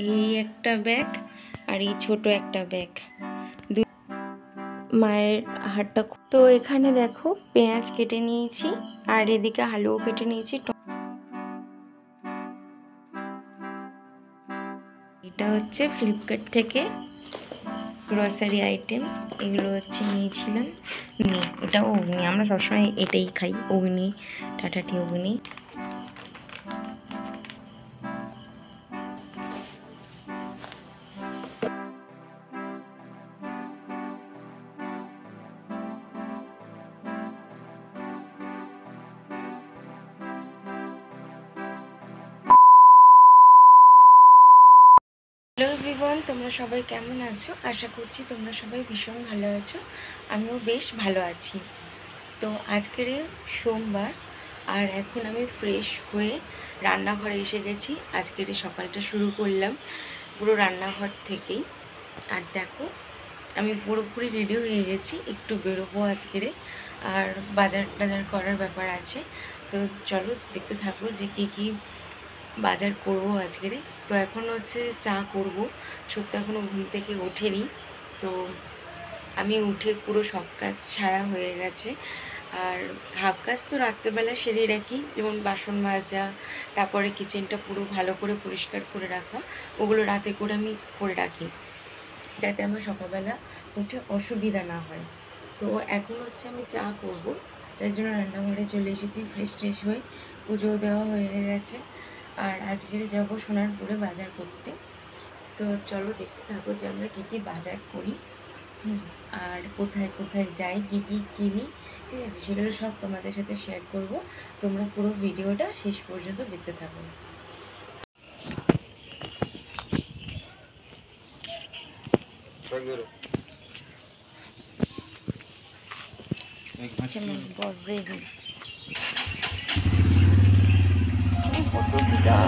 এই একটা ব্যাগ আর এই ছোট একটা ব্যাগ, মায়ের হাতটা। তো এখানে দেখো পেঁয়াজ কেটে নিয়েছি আর এদিকে আলুও কেটে নিয়েছি। এটা হচ্ছে ফ্লিপকার্ট থেকে গ্রসারি আইটেম, এগুলো হচ্ছে নিয়েছিলাম। এটাও অগ্নি, আমরা সবসময় এটাই খাই, অগ্নি, টাটা টি অগ্নি। হ্যালো এভরিওয়ান, তোমরা সবাই কেমন আছো? আশা করছি তোমরা সবাই ভীষণ ভালো আছো, আমিও বেশ ভালো আছি। তো আজকের সোমবার, আর এখন আমি ফ্রেশ হয়ে রান্নাঘরে এসে গেছি। আজকের সকালটা শুরু করলাম পুরো রান্নাঘর থেকেই। আর দেখো আমি পুরোপুরি রেডি হয়ে গেছি, একটু বেরোবো আজকের, আর বাজার টাজার করার ব্যাপার আছে। তো চলো দেখতে থাকবো যে কী কী বাজার করব আজকের। তো এখন হচ্ছে চা করব, সত্যি এখনও ঘুম থেকে ওঠেনি। তো আমি উঠে পুরো সব কাজ সারা হয়ে গেছে, আর হাফ কাজ তো রাত্রেবেলা সেরে রাখি, যেমন বাসন মাজা, তারপরে কিচেনটা পুরো ভালো করে পরিষ্কার করে রাখা, ওগুলো রাতে করে আমি করে রাখি, যাতে আমার সকালবেলা উঠে অসুবিধা না হয়। তো এখন হচ্ছে আমি চা করব, তার জন্য রান্নাঘরে চলে এসেছি ফ্রেশ ট্রেশ হয়ে, পুজো দেওয়া হয়ে গেছে। আর আজকের যাবো সোনারপুরে বাজার করতে। তো চলো দেখতে থাকো যে আমরা কী কী বাজার করি, আর কোথায় কোথায় যাই, কী কী কিনি, ঠিক আছে, সেগুলো সব তোমাদের সাথে শেয়ার করব। তোমরা পুরো ভিডিওটা শেষ পর্যন্ত দেখতে থাকো। কত বিঘা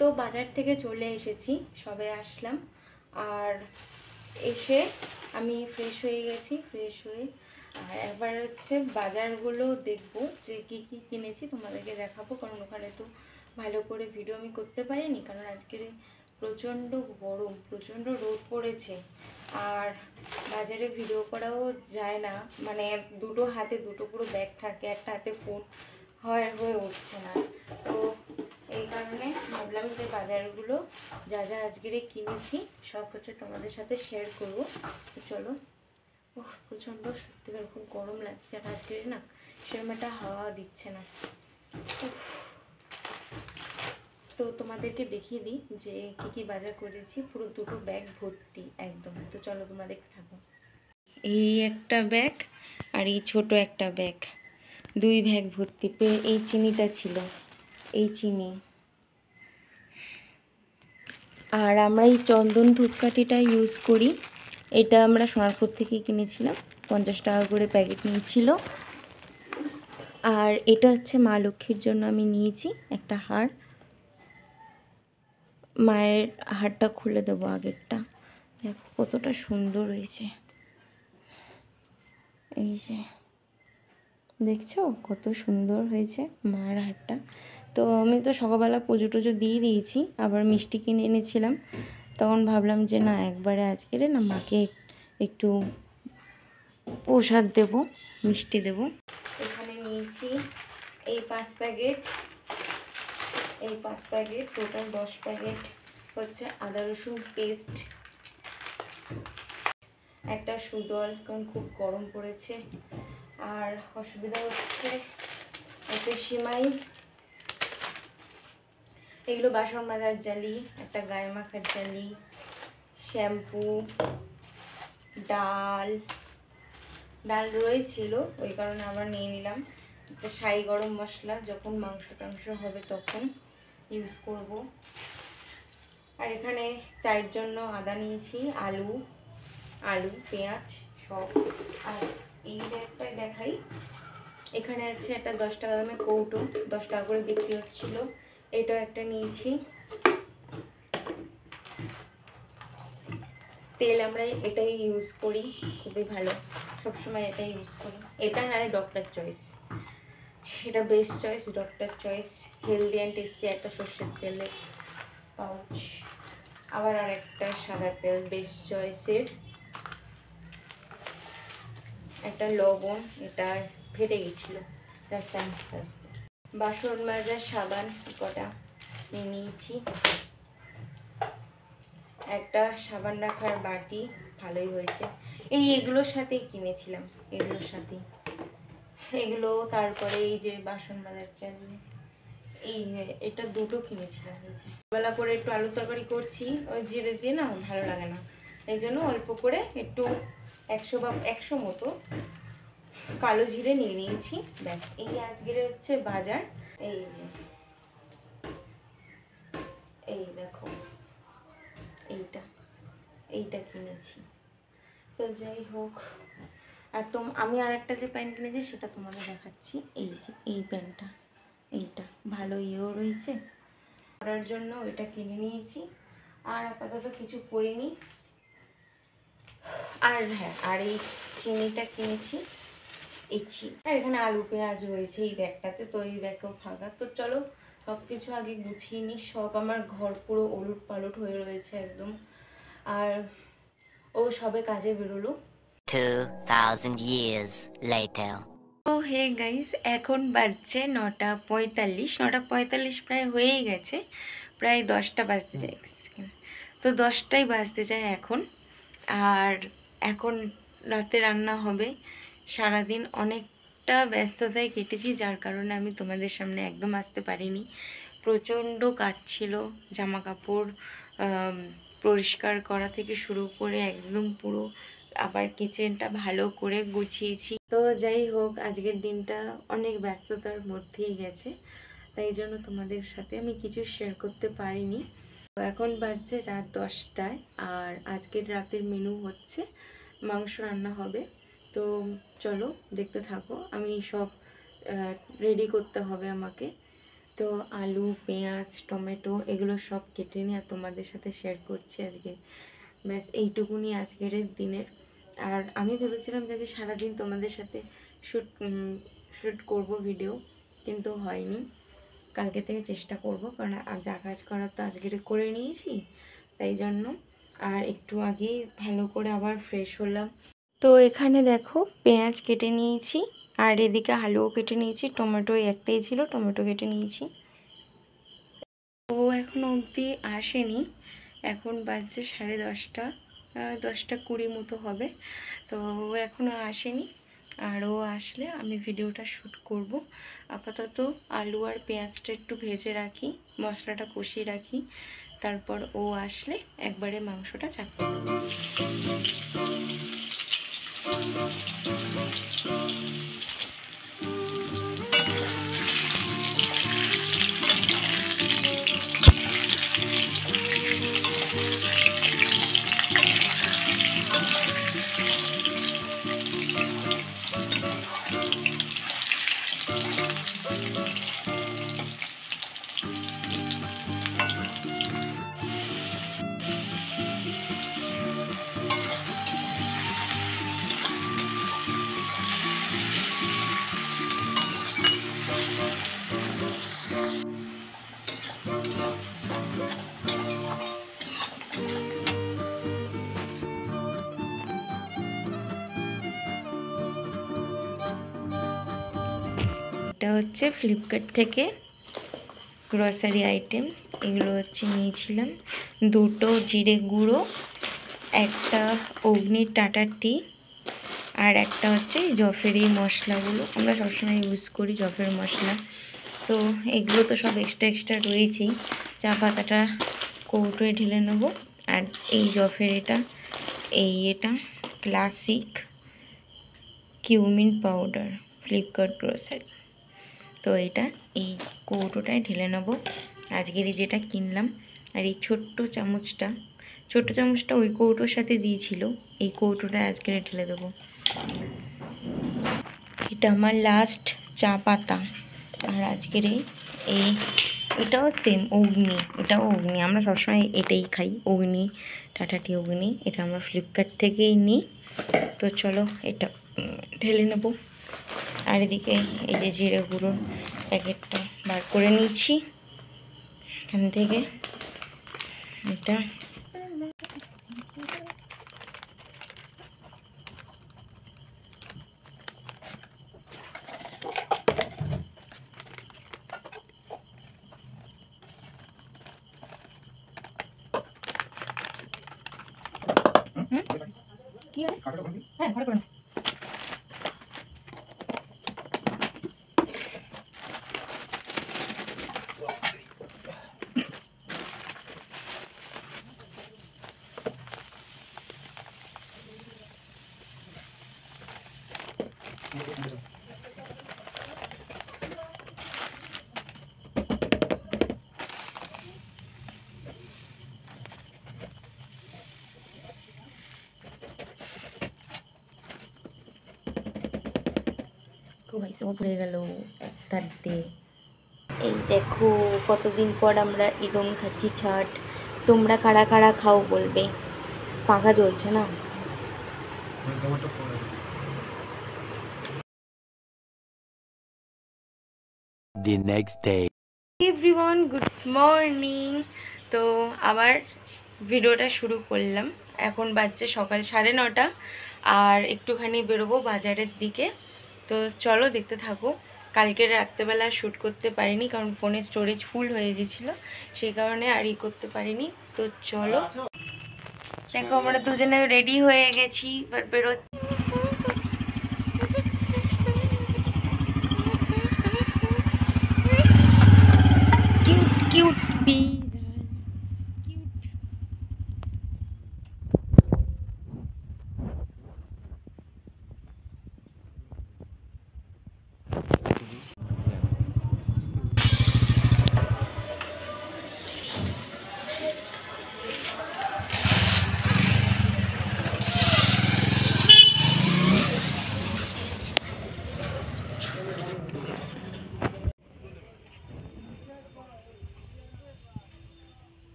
তো বাজার থেকে চলে এসেছি, সবে আসলাম। আর এসে আমি ফ্রেশ হয়ে গেছি, ফ্রেশ হয়ে আর একবার হচ্ছে বাজারগুলো দেখবো যে কী কী কিনেছি, তোমাদেরকে দেখাবো। কারণ ওখানে তো ভালো করে ভিডিও আমি করতে পারিনি, কারণ আজকের প্রচণ্ড গরম, প্রচণ্ড রোদ পড়েছে, আর বাজারে ভিডিও করাও যায় না, মানে দুটো হাতে দুটো পুরো ব্যাগ থাকে, একটা হাতে ফোন হয়ে উঠছে না। তো এই কারণে ভাবলাম যে বাজারগুলো যা যা আজকের কিনেছি সব হচ্ছে তোমাদের সাথে শেয়ার করবো। তো চলো। প্রচণ্ড সত্যিকার খুব গরম লাগছে, আর আজকের না সেরকম একটা হাওয়া দিচ্ছে না। তো তোমাদেরকে দেখিয়ে দিই যে কী কী বাজার করেছি। পুরো 2টো ব্যাগ ভর্তি একদম। তো চলো তোমরা দেখতে থাকো। এই একটা ব্যাগ আর এই ছোট একটা ব্যাগ, 2 ব্যাগ ভর্তি। এই চিনিটা ছিল, এই চিনি। আর আমরা এই চন্দন ধূপকাঠিটা ইউজ করি। এটা আমরা সোনারপুর থেকে কিনেছিলাম, 50 টাকা করে প্যাকেট নিয়েছিল। আর এটা হচ্ছে মা লক্ষ্মীর জন্য আমি নিয়েছি একটা হার। মায়ের হারটা খুলে দেবো, আগেরটা দেখো কতটা সুন্দর হয়েছে। এই যে দেখছো কত সুন্দর হয়েছে মায়ের হারটা। তো আমি তো সকালবেলা পুজো টুজো দিয়ে দিয়েছি, আবার মিষ্টি কিনে এনেছিলাম। তখন ভাবলাম যে না, একবারে আজকের না মাকে একটু প্রসাদ দেব, মিষ্টি দেব। এখানে নিয়েছি এই 5 প্যাকেট, এই 5 প্যাকেট, টোটাল 10 প্যাকেট হচ্ছে আদা রসুন পেস্ট। একটা সুদল, কারণ খুব গরম পড়েছে। আর অসুবিধা হচ্ছে একটা সিমাই, এগুলো বাসন মাজার জালি, একটা গায়ে মাখার জালি, শ্যাম্পু, ডাল রয়েছিল, ওই কারণে আবার নিয়ে নিলাম। একটা সাই গরম মশলা, যখন মাংস টাংস হবে তখন ইউজ করব। আর এখানে চায়ের জন্য আদা নিয়েছি, আলু পেঁয়াজ সব। আর এই ব্যাগটায় দেখাই, এখানে আছে একটা 10 টাকা দামের কৌটো, 10 টাকা করে বিক্রি হচ্ছিল, এটাও একটা নিয়েছি। তেল আমরা এটাই ইউজ করি, খুবই ভালো, সবসময় এটাই ইউজ করি। এটা না ডক্টর চয়েস, এটা best choice, doctor choice healthy and tasty একটা সর্ষের তেলের পাউচ। আবার আর একটা সাদা তেল বেস্ট চয়েসের, একটা লবণ, এটা ফেটে গেছিলো রাস্তায় আস্তে আস্তে। বাসন মাজার সাবান কটা নিয়ে নিয়েছি, একটা সাবান রাখার বাটি, ভালোই হয়েছে। এগুলোর সাথেই কিনেছিলাম, এগুলোর সাথেই এগুলো। তারপরে এই যে বাসন মাজার জালি, এটা 2টো কিনেছিলাম। এই যে বেলা করে একটু আলুর তরকারি করছি, ওই জিরে দিয়ে না ভালো লাগে না, এই জন্য অল্প করে একটু 100 মতো কালো জিরে নিয়ে নিয়েছি, ব্যাস। এই আজকের হচ্ছে বাজার। এই যে এই দেখো, এইটা কিনেছি। তো যাই হোক, আর আমি আর একটা যে প্যান্ট কিনেছি সেটা তোমাদের দেখাচ্ছি। এই যে এই প্যান্টটা, এইটা ভালো ইয়েও রয়েছে, করার জন্য ওইটা কিনে নিয়েছি। আর আপাতত কিছু পরিনি। আর হ্যাঁ, আর এই চিনিটা কিনেছি, এই চিনি। আর এখানে আলু পেঁয়াজ রয়েছে এই ব্যাগটাতে, তো এই ব্যাগটাও ফাঁকা। তো চলো সব কিছু আগে গুছিয়ে নিই। সব আমার ঘর পুরো ওলট পালট হয়ে রয়েছে একদম। আর ও সবে কাজে বেরোলো। 2000 years later. তো হে গাইস, এখন বাজছে 9:45, 9:45 প্রায় হয়েই গেছে, প্রায় 10টা বাজতে যায়। তো 10টাই বাজতে যায় এখন। আর এখন রাতে রান্না হবে। সারাদিন অনেকটা ব্যস্ততায় কেটেছি, যার কারণে আমি তোমাদের সামনে একদম আসতে পারিনি। প্রচণ্ড কাজ ছিল, জামা কাপড় পরিষ্কার করা থেকে শুরু করে একদম পুরো, আবার কিচেনটা ভালো করে গুছিয়েছি। তো যাই হোক, আজকের দিনটা অনেক ব্যস্ততার মধ্যেই গেছে, তাই জন্য তোমাদের সাথে আমি কিছু শেয়ার করতে পারিনি। তো এখন বাজছে রাত 10টায়, আর আজকের রাতের মেনু হচ্ছে মাংস রান্না হবে। তো চলো দেখতে থাকো, আমি সব রেডি করতে হবে আমাকে। তো আলু পেঁয়াজ টমেটো এগুলো সব কেটে নিয়ে তোমাদের সাথে শেয়ার করছি আজকে। ব্যাস এইটুকুনি আজকের দিনের। আর আমি ভেবেছিলাম যে সারাদিন তোমাদের সাথে শ্যুট করব ভিডিও, কিন্তু হয়নি। কালকে থেকে চেষ্টা করব, কারণ যা কাজ করার তো আজকের করে নিয়েছি, তাই জন্য। আর একটু আগেই ভালো করে আবার ফ্রেশ হলাম। তো এখানে দেখো পেঁয়াজ কেটে নিয়েছি, আর এদিকে আলুও কেটে নিয়েছি, টমেটো একটাই ছিল, টমেটো কেটে নিয়েছি। ও এখনো অবধি আসেনি, এখন বাজছে 10:30, 10:20 মতো হবে। তো ও এখনও আসেনি। আর ও আসলে আমি ভিডিওটা শ্যুট করব। আপাতত আলু আর পেঁয়াজটা একটু ভেজে রাখি, মশলাটা কষিয়ে রাখি, তারপর ও আসলে একবারে মাংসটা চাপিয়ে দেবো। এটা হচ্ছে ফ্লিপকার্ট থেকে গ্রসারি আইটেম। এগুলো হচ্ছে নিয়েছিলাম দুটো জিরে গুঁড়ো, একটা অগ্নির টাটার টি, আর একটা হচ্ছে জফের এই মশলাগুলো আমরা সবসময় ইউজ করি, জফের মশলা। তো এগুলো তো সব এক্সট্রা রয়েছেই। চা পাতাটা কৌটোয় ঢেলে নেব। আর এই জফের এটা classic cumin powder, Flipkart grocery. তো এটা এই কৌটোটায় ঢেলে নেব, আজকেরই যেটা কিনলাম। আর এই ছোট্ট চামচটা ওই কৌটোর সাথে দিয়েছিল, এই কৌটোটায় আজকের ঢেলে দেবো। এটা আমার লাস্ট চা পাতা। আর আজকের এটাও সেম অগ্নি, আমরা সবসময় এটাই খাই, অগ্নি টাটা টি অগ্নি। এটা আমরা ফ্লিপকার্ট থেকেই নিই। তো চলো এটা ঢেলে নেব। আর এদিকে এই যে জিরে গুঁড়োর প্যাকেটটা বার করে নিচ্ছি এখান থেকে। এটা কি হ্যাঁ ঘরে করে পড়ে গেল একটার দিয়ে। এই দেখো কতদিন পর আমরা ইদম খাচ্ছি ছাট। তোমরা কারা কারা খাও বলবে। পাখা জ্বলছে না। The next day. Everyone good morning. তো আবার ভিডিওটা শুরু করলাম। এখন বাজছে সকাল 9:30, আর একটুখানি বেরোবো বাজারের দিকে। তো চলো দেখতে থাকো। কালকে রাত্রেবেলা শ্যুট করতে পারিনি, কারণ ফোনের স্টোরেজ ফুল হয়ে গেছিলো, সেই কারণে আর করতে পারিনি। তো চলো দেখো, আমরা দুজনে রেডি হয়ে গেছি, এবার বেরো। কিউট কিউট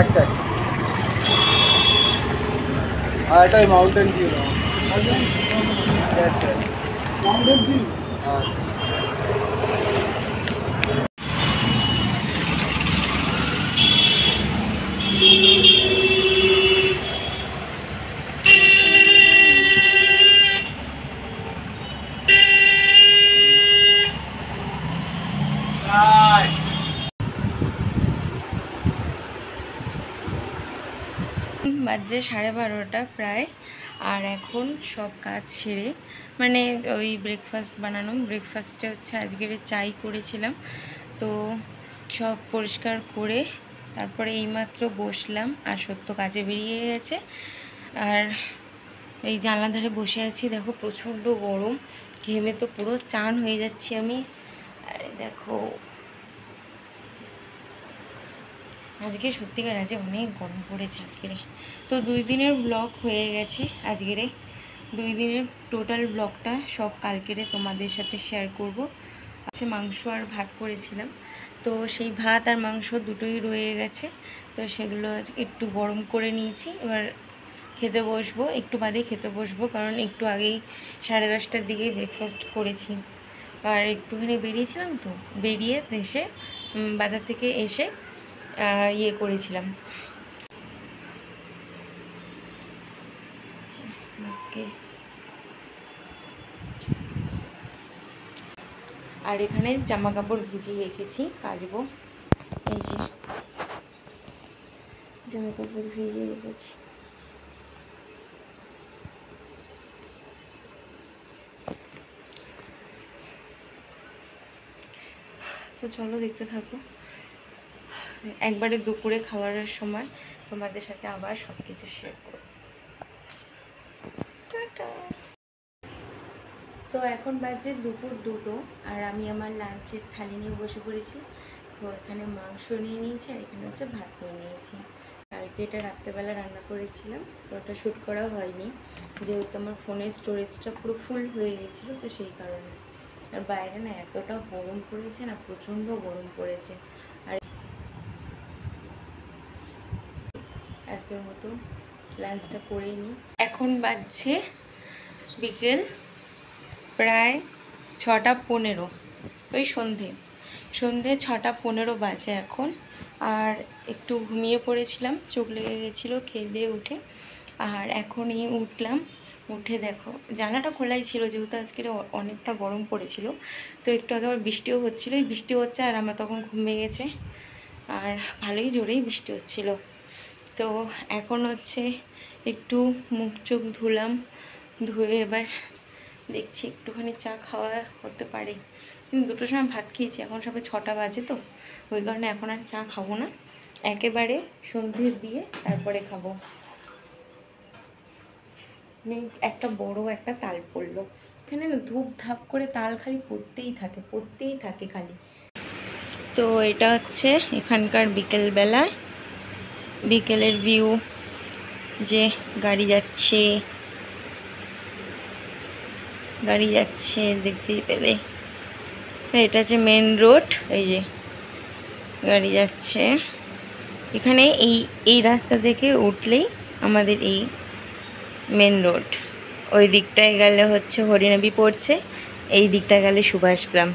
একটা আর এটাই মাউন্টেন ভিউ মাউন্টেন ভিউ বাজে 12:30 প্রায়। আর এখন সব কাজ সেরে মানে ওই ব্রেকফাস্টে হচ্ছে আজকের চাই করেছিলাম, তো সব পরিষ্কার করে তারপরে এইমাত্র বসলাম আর সত্য কাজে বেরিয়ে গেছে। আর এই জানলার ধারে বসে আছি, দেখো প্রচণ্ড গরম, ঘেমে তো পুরো চান হয়ে যাচ্ছি আমি। আরে দেখো আজকে সত্যিকার আজকে অনেক গরম পড়েছে আজকেরে। তো 2 দিনের ব্লগ হয়ে গেছে আজকেরে, 2 দিনের টোটাল ব্লগটা সব কালকেরে তোমাদের সাথে শেয়ার করব। আজকে মাংস আর ভাত করেছিলাম, তো সেই ভাত আর মাংস দুটোই রয়ে গেছে, তো সেগুলো একটু গরম করে নিয়েছি। এবার খেতে বসবো, একটু বাদেই খেতে বসবো, কারণ একটু আগেই 10:30টার দিকেই ব্রেকফাস্ট করেছি। আর একটুখানি বেরিয়েছিলাম, তো বেরিয়ে এসে বাজার থেকে এসে ইয়ে করেছিলাম। আর এখানে জামা কাপড় ভিজিয়ে রেখেছি, কাচবো। এই যে জামা কাপড় ভিজিয়ে রেখেছি। তো চলো দেখতে থাকো, একবারে দুপুরে খাবারের সময় তোমাদের সাথে আবার সব কিছু শেয়ার করব। টাটা। তো এখন বাজে দুপুর 2টো, আর আমি আমার লাঞ্চের থালি নিয়ে বসে পড়েছি। তো এখানে মাংস নিয়ে নিয়েছি আর এখানে হচ্ছে ভাত নিয়ে নিয়েছি। কালকে এটা রাত্রেবেলা রান্না করেছিলাম, তো ওটা শ্যুট করা হয়নি যেহেতু আমার ফোনের স্টোরেজটা পুরো ফুল হয়ে গেছিলো, তো সেই কারণে। আর বাইরে না এতটা গরম পড়েছে না, প্রচণ্ড গরম পড়েছে। আর আজকের মতো লাঞ্চটা করেই নিই। এখন বাজছে বিকেল প্রায় 6:15, ওই সন্ধে 6:15 বাজে এখন। আর একটু ঘুমিয়ে পড়েছিলাম, চোখ লেগে গেছিলো খেয়ে দিয়ে উঠে। আর এখনই উঠলাম, উঠে দেখো জানলাটা খোলাই ছিল যেহেতু আজকের অনেকটা গরম পড়েছিল, তো একটু আগে আবার বৃষ্টিও হচ্ছিলো, এই বৃষ্টি হচ্ছে আর আমার তখন ঘুম ভেঙে গেছে, আর ভালোই জোরেই বৃষ্টি হচ্ছিলো। তো এখন হচ্ছে একটু মুখ চোখ ধুলাম, ধুয়ে এবার দেখছি একটুখানি চা খাওয়া হতে পারে, কিন্তু 2টোর সময় ভাত খেয়েছি, এখন সবে 6টা বাজে, তো ওই কারণে এখন আর চা খাবো না, একেবারে সন্ধে দিয়ে তারপরে খাবো। একটা বড় একটা তাল পড়লো এখানে না, ধূপ ধাপ করে তাল খালি পড়তেই থাকে খালি। তো এটা হচ্ছে এখানকার বিকেলের ভিউ, যে গাড়ি যাচ্ছে দেখতেই পেলে। এটা হচ্ছে মেন রোড, এই যে গাড়ি যাচ্ছে এখানে। এই রাস্তা থেকে উঠলেই আমাদের এই মেন রোড, ওই দিকটায় গেলে হচ্ছে হরিণাবি পড়ছে, এই দিকটায় গেলে সুভাষগ্রাম।